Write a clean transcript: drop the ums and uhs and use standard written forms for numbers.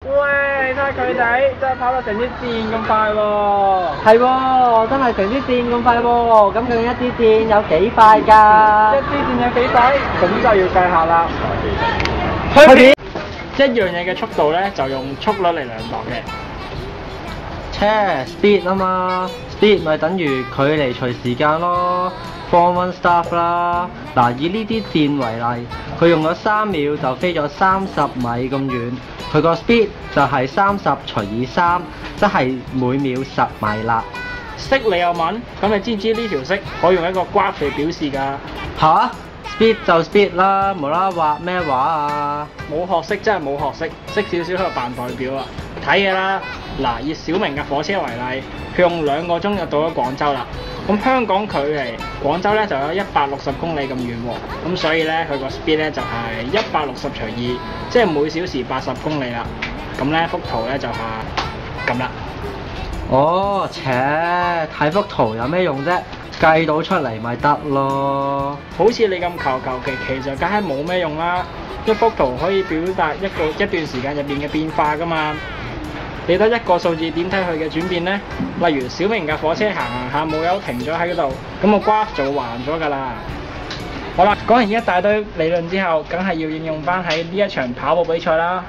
喂，你睇下佢哋真係跑到成支箭咁快喎！係喎，真係成支箭咁快喎！咁究竟一支箭有幾快㗎？一支箭有幾快？咁就要計下啦。去片一樣嘢嘅速度咧，就用速率嚟量度嘅。車 speed 啊嘛 ，speed 咪等於距離除時間咯。Form One Stuff 啦，嗱以呢啲箭為例，佢用咗3秒就飛咗30米咁遠，佢個 speed 就係30除以3，即係每秒10米啦。識你又問，咁你知唔知呢條式可以用一個 graph 嚟表示㗎？吓 speed 就 speed 啦，無啦啦畫咩畫啊？冇學識真係冇學識，識少少喺度扮代表啊！睇嘢啦，嗱以小明嘅火車為例，佢用2個鐘就到咗廣州啦。咁香港距離廣州咧就有160公里咁遠喎，咁所以咧佢個 speed 咧就係160除2，即係每小時80公里啦。咁咧幅圖咧就係咁啦。哦，睇幅圖有咩用啫？計到出嚟咪得咯。好似你咁求其，就梗係冇咩用啦。一幅圖可以表達一段時間入邊嘅變化噶嘛。你得一個數字點睇佢嘅轉變呢？例如小明嘅火車行下冇油停咗喺度，咁個 graph 就會橫咗㗎啦。好啦，講完一大堆理論之後，梗係要應用翻喺呢一場跑步比賽啦。